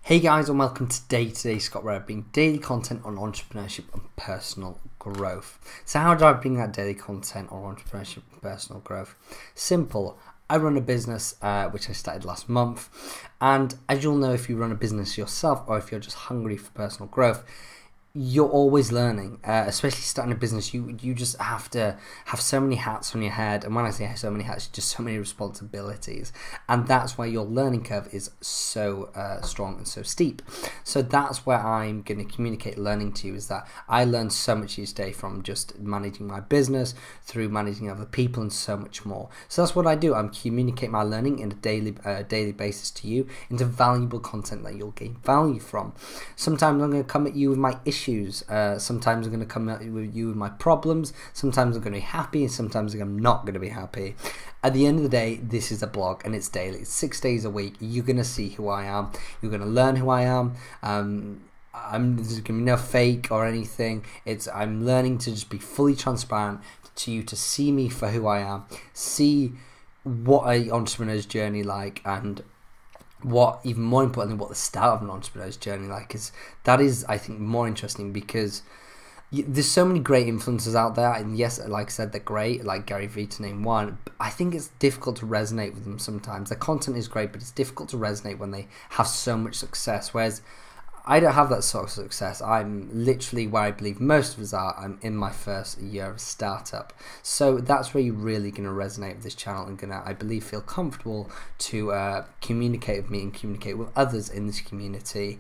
Hey guys, and welcome to Today's Scott, where I bring daily content on entrepreneurship and personal growth. So how do I bring that daily content on entrepreneurship and personal growth? Simple. I run a business which I started last month, and as you'll know, if you run a business yourself or if you're just hungry for personal growth, you're always learning, especially starting a business. You just have to have so many hats on your head, and when I say so many hats, just so many responsibilities, and that's why your learning curve is so strong and so steep. So that's where I'm going to communicate learning to you, is that I learned so much each day from just managing my business through managing other people and so much more. So that's what I do. I'm communicate my learning in a daily basis to you into valuable content that you'll gain value from. Sometimes I'm going to come at you with my issues. Sometimes I'm going to come at you with my problems. Sometimes I'm going to be happy, and sometimes I'm not going to be happy. At the end of the day, this is a blog, and it's daily. It's 6 days a week. You're going to see who I am. You're going to learn who I am. There's going to be no fake or anything. I'm learning to just be fully transparent to you, to see me for who I am, see what an entrepreneur's journey like, and what, even more importantly, what the start of an entrepreneur's journey like is. That is, I think, more interesting, because there's so many great influencers out there, and yes, like I said, they're great, like Gary Vee to name one. But I think it's difficult to resonate with them sometimes. Their content is great, but it's difficult to resonate when they have so much success, whereas I don't have that sort of success. I'm literally where I believe most of us are. I'm in my first year of startup. So that's where you're really going to resonate with this channel and going to, I believe, feel comfortable to communicate with me and communicate with others in this community,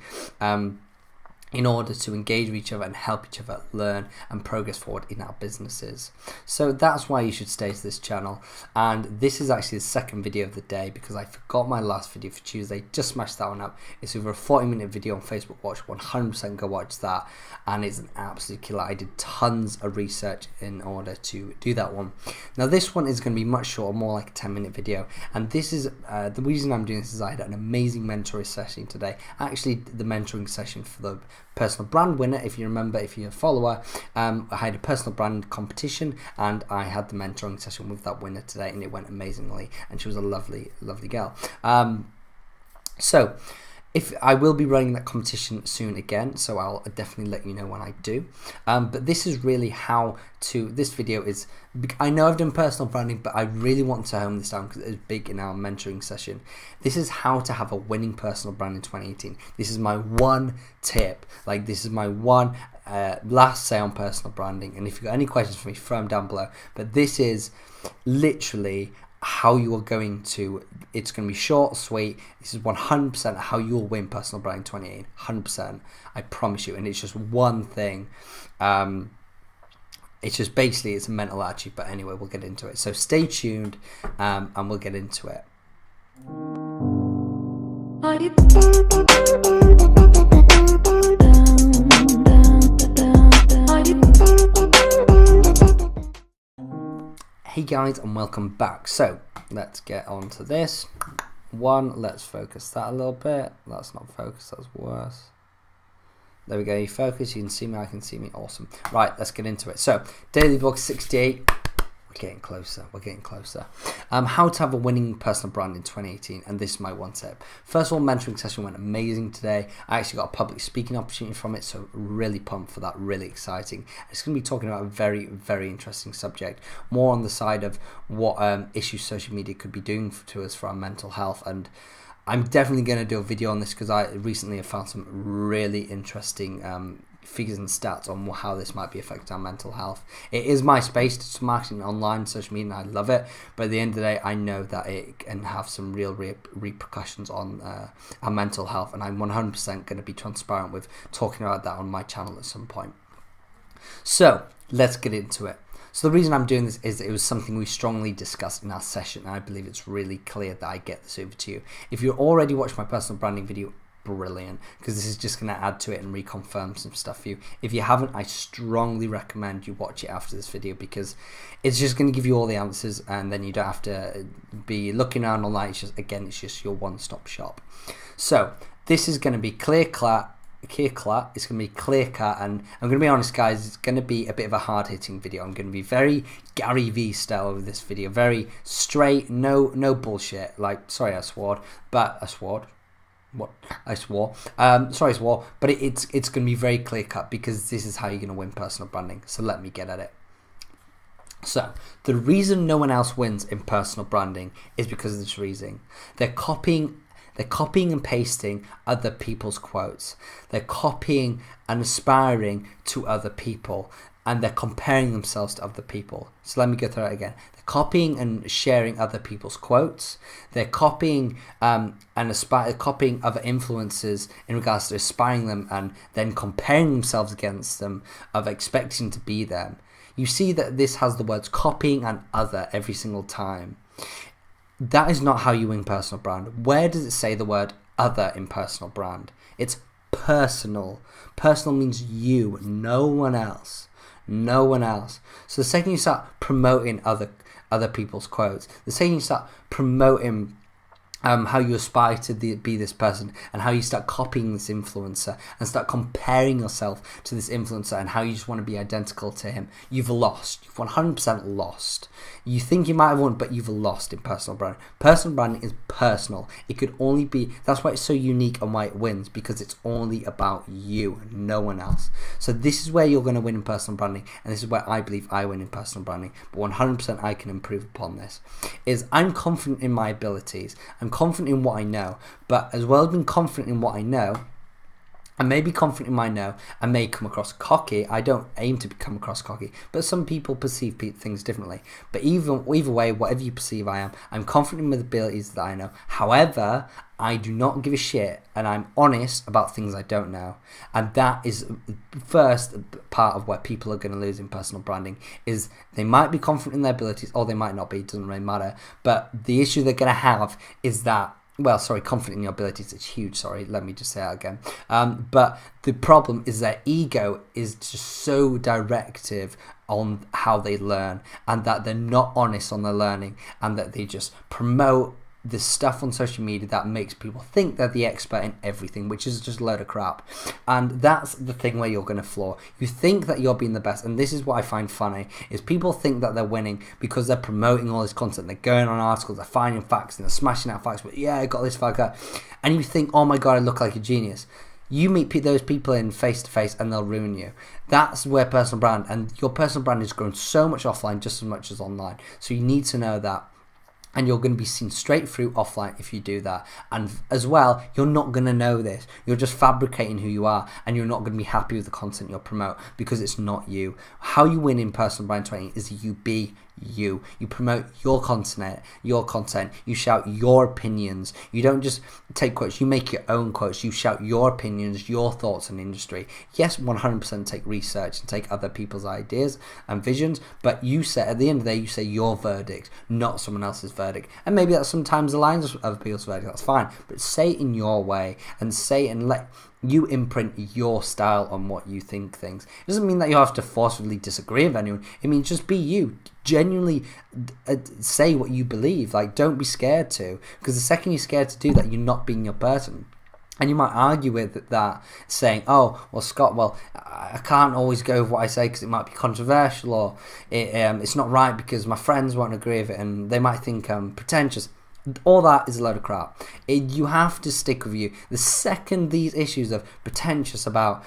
in order to engage with each other and help each other learn and progress forward in our businesses. So that's why you should stay to this channel. And this is actually the second video of the day, because I forgot my last video for Tuesday. Just smashed that one up. It's over a 40-minute video on Facebook Watch. 100% go watch that, and it's an absolute killer. I did tons of research in order to do that one. Now this one is going to be much shorter, more like a 10-minute video, and this is the reason I'm doing this is I had an amazing mentoring session today. Actually, the mentoring session for the personal brand winner, if you remember, if you're a follower, I had a personal brand competition, and I had the mentoring session with that winner today, and it went amazingly, and she was a lovely girl. So if I will be running that competition soon again, so I'll definitely let you know when I do. But this is really how to, this video is, I know I've done personal branding, but I really want to hone this down because it's big in our mentoring session. This is how to have a winning personal brand in 2018. This is my one tip. Like, this is my one last say on personal branding. And if you've got any questions for me, throw them down below. But this is literally how you are going to, it's going to be short, sweet. This is 100% how you'll win personal brand in 2018. 100%, I promise you. And it's just one thing. It's just basically, it's a mental attitude. But anyway, we'll get into it. So stay tuned, and we'll get into it. Hey guys, and welcome back. So let's get on to this one. Let's focus that a little bit. That's not focused, that's worse. There we go, you focus, you can see me, I can see me, awesome. Right, let's get into it. So daily vlog 68. Getting closer, we're getting closer. How to have a winning personal brand in 2018, and this is my one tip. First of all, mentoring session went amazing today. I actually got a public speaking opportunity from it, so really pumped for that, really exciting. It's going to be talking about a very interesting subject, more on the side of what issues social media could be doing to us for our mental health. And I'm definitely going to do a video on this because I recently have found some really interesting figures and stats on how this might be affecting our mental health. It is my space, to marketing online, social media, and I love it, but at the end of the day, I know that it can have some real repercussions on our mental health, and I'm 100% going to be transparent with talking about that on my channel at some point. So let's get into it. So the reason I'm doing this is it was something we strongly discussed in our session, and I believe it's really clear that I get this over to you. If you already watched my personal branding video, brilliant, because this is just going to add to it and reconfirm some stuff for you. If you haven't, I strongly recommend you watch it after this video, because it's just going to give you all the answers, and then you don't have to be looking around online. It's just, again, it's just your one-stop shop. So this is going to be clear cut. It's going to be clear cut, and I'm going to be honest, guys, it's going to be a bit of a hard-hitting video. I'm going to be very Gary Vee style with this video, very straight, no bullshit. Like, sorry, I swore, but I swore. what I swore. Sorry, I swore. But it's going to be very clear cut, because this is how you're going to win personal branding. So let me get at it. So the reason no one else wins in personal branding is because of this reason. They're copying and pasting other people's quotes. They're copying and aspiring to other people, and they're comparing themselves to other people. So let me go through it again. They're copying and sharing other people's quotes. They're copying copying other influencers in regards to aspiring them, and then comparing themselves against them, of expecting to be them. You see that this has the words copying and other every single time. That is not how you win personal brand. Where does it say the word other in personal brand? It's personal. Personal means you, no one else. No one else. So the second you start promoting other people's quotes, the second you start promoting how you aspire to be this person, and how you start copying this influencer and start comparing yourself to this influencer, and how you just want to be identical to him, you've lost. You've 100% lost. You think you might have won, but you've lost in personal branding. Personal branding is personal. It could only be, that's why it's so unique and why it wins, because it's only about you, no one else. So this is where you're going to win in personal branding, and this is where I believe I win in personal branding, but 100% I can improve upon this, is I'm confident in my abilities. I'm confident in what I know, but as well as being confident in what I know, I may be confident in my know, I may come across cocky. I don't aim to come across cocky, but some people perceive things differently. But either way, whatever you perceive I am, I'm confident in the abilities that I know. However, I do not give a shit, and I'm honest about things I don't know. And that is first part of where people are going to lose in personal branding, is they might be confident in their abilities, or they might not be, it doesn't really matter. But the issue they're going to have is that, confident in your abilities, it's huge, let me just say that again. But the problem is their ego is just so directive on how they learn, and that they're not honest on their learning, and that they just promote this stuff on social media that makes people think they're the expert in everything, which is just a load of crap. And that's the thing where you're going to flaw. You think that you're being the best, and this is what I find funny, is people think that they're winning because they're promoting all this content. They're going on articles, they're finding facts, and they're smashing out facts, but yeah, I got this fact, that. And you think, oh my god, I look like a genius. You meet those people in face-to-face, and they'll ruin you. That's where personal brand, and your personal brand is grown so much offline just as much as online. So you need to know that. And you're going to be seen straight through offline if you do that. And as well, you're not going to know this. You're just fabricating who you are, and you're not going to be happy with the content you'll promote, because it's not you. How you win in personal brand training is you be you. You promote your content, you shout your opinions. You don't just take quotes, you make your own quotes. You shout your opinions, your thoughts on industry. Yes, 100% take research and take other people's ideas and visions, but you say, at the end of the day, you say your verdict, not someone else's verdict. And maybe that sometimes aligns with other people's verdict, that's fine, but say it in your way, and say and let you imprint your style on what you think things. It doesn't mean that you have to forcefully disagree with anyone. It means just be you. Genuinely say what you believe. Like, don't be scared to, because the second you're scared to do that, you're not being your person. And you might argue with that, saying, oh, well, Scott, I can't always go with what I say because it might be controversial, or it's not right because my friends won't agree with it and they might think I'm pretentious. All that is a load of crap. You have to stick with you. The second these issues of pretentious about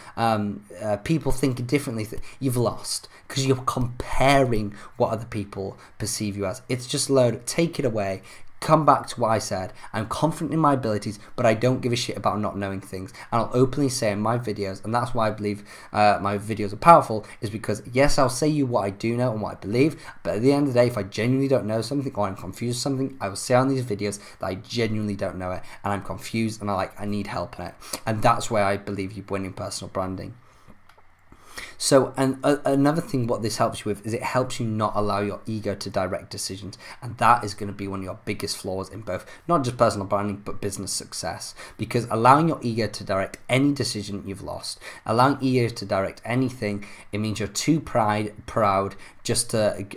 people thinking differently, you've lost, because you're comparing what other people perceive you as. It's just a load. Take it away. Come back to what I said. I'm confident in my abilities, but I don't give a shit about not knowing things. And I'll openly say in my videos, and that's why I believe my videos are powerful, is because yes, I'll say you what I do know and what I believe, but at the end of the day, if I genuinely don't know something, or I'm confused with something, I will say on these videos that I genuinely don't know it, and I'm confused, and I need help in it. And that's where I believe you win in personal branding. So, and another thing what this helps you with is it helps you not allow your ego to direct decisions, and that is going to be one of your biggest flaws in both, not just personal branding, but business success, because allowing your ego to direct any decision, you've lost. Allowing ego to direct anything, it means you're too proud just to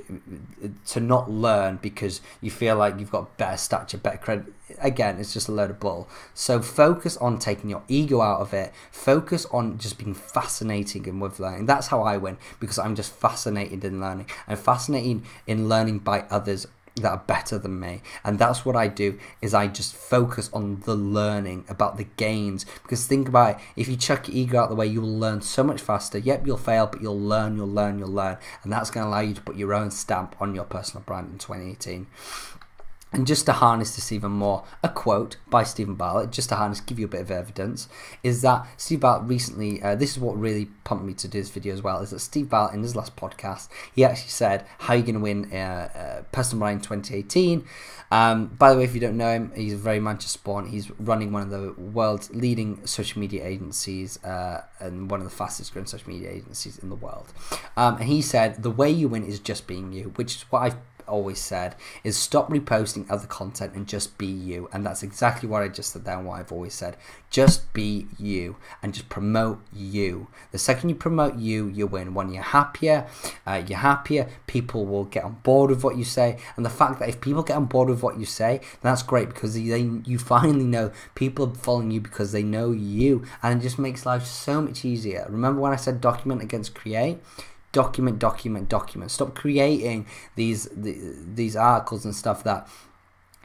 not learn because you feel like you've got better stature, better credit. Again, it's just a load of bull. So focus on taking your ego out of it. Focus on just being fascinating and with learning. That's how I win, because I'm just fascinated in learning. I'm fascinated in learning by others that are better than me. And that's what I do, is I just focus on the learning, about the gains. Because think about it, if you chuck your ego out the way, you'll learn so much faster. Yep, you'll fail, but you'll learn. And that's going to allow you to put your own stamp on your personal brand in 2018. And just to harness this even more, a quote by Stephen Bartlett, just to harness, give you a bit of evidence, is that Steve Bartlett recently, this is what really pumped me to do this video as well, is that Steve Bartlett, in his last podcast, he actually said, how are you going to win personal brand in 2018? By the way, if you don't know him, he's very Manchester born. He's running one of the world's leading social media agencies and one of the fastest growing social media agencies in the world. And he said, the way you win is just being you, which is what I've always said, is stop reposting other content and just be you. And that's exactly what I just said there, and what I've always said. Just be you and just promote you. The second you promote you, you win. When you're happier, people will get on board with what you say. And the fact that if people get on board with what you say, then that's great, because you finally know people are following you because they know you, and it just makes life so much easier. Remember when I said document against create? Document. Stop creating these articles and stuff that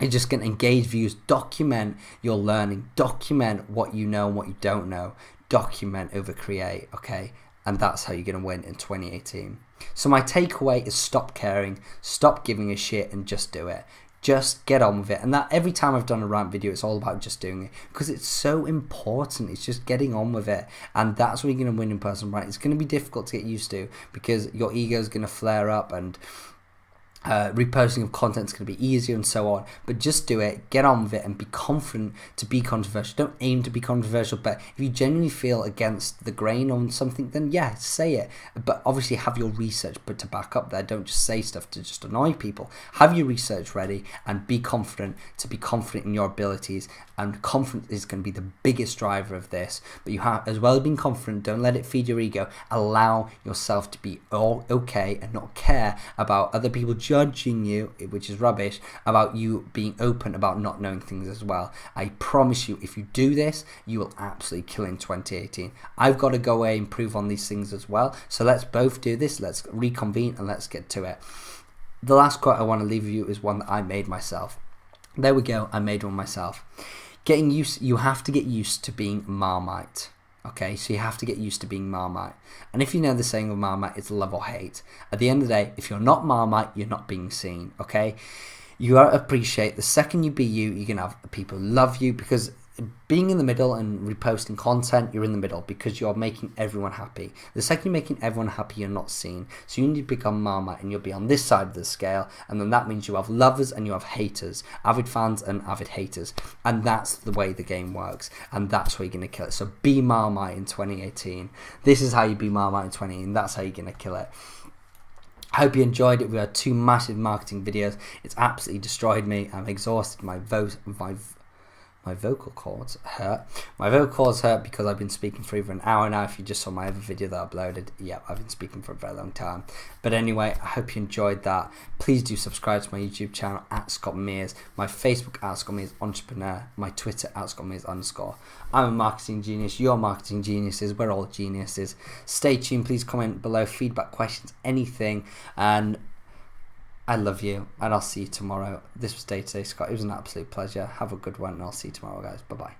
are just going to engage views. Document your learning. Document what you know and what you don't know. Document over create, okay? And that's how you're going to win in 2018. So my takeaway is stop caring, stop giving a shit, and just do it. Just get on with it. And that every time I've done a rant video, it's all about just doing it, because it's so important. It's just getting on with it, and that's what you're going to win in personal brand. It's going to be difficult to get used to, because your ego is going to flare up, and reposting of content is going to be easier and so on. But just do it, get on with it, and be confident to be controversial. Don't aim to be controversial, but if you genuinely feel against the grain on something, then yeah, say it. But obviously have your research to back up there. Don't just say stuff to just annoy people. Have your research ready and be confident in your abilities. And confidence is going to be the biggest driver of this. But you have, as well as being confident, don't let it feed your ego. Allow yourself to be all okay and not care about other people judging you, which is rubbish, about you being open about not knowing things as well. I promise you, if you do this, you will absolutely kill in 2018. I've got to go away and improve on these things as well. So let's both do this. Let's reconvene and let's get to it. The last quote I want to leave you is one that I made myself. There we go. I made one myself. You have to get used to being Marmite. Okay, so you have to get used to being Marmite. And if you know the saying of Marmite, it's love or hate. At the end of the day, if you're not Marmite, you're not being seen. Okay, you gotta appreciate the second you be you, you're gonna have people love you, because being in the middle and reposting content, you're in the middle because you're making everyone happy. The second you're making everyone happy, you're not seen. So you need to become Marmite, and you'll be on this side of the scale, and then that means you have lovers and you have haters, avid fans and avid haters, and that's the way the game works, and that's where you're going to kill it. So be Marmite in 2018. This is how you be Marmite in 2018. That's how you're going to kill it. I hope you enjoyed it. We had 2 massive marketing videos. It's absolutely destroyed me. I'm exhausted. My vocal cords hurt. My vocal cords hurt because I've been speaking for over an hour now. If you just saw my other video that I uploaded, yeah, I've been speaking for a very long time. But anyway, I hope you enjoyed that. Please do subscribe to my YouTube channel at Scott Mears, my Facebook at Scott Mears Entrepreneur, my Twitter at Scott Mears _. I'm a marketing genius. You're marketing geniuses. We're all geniuses. Stay tuned. Please comment below. Feedback, questions, anything. And I love you, and I'll see you tomorrow. This was Day to Day Scott. It was an absolute pleasure. Have a good one, and I'll see you tomorrow, guys. Bye-bye.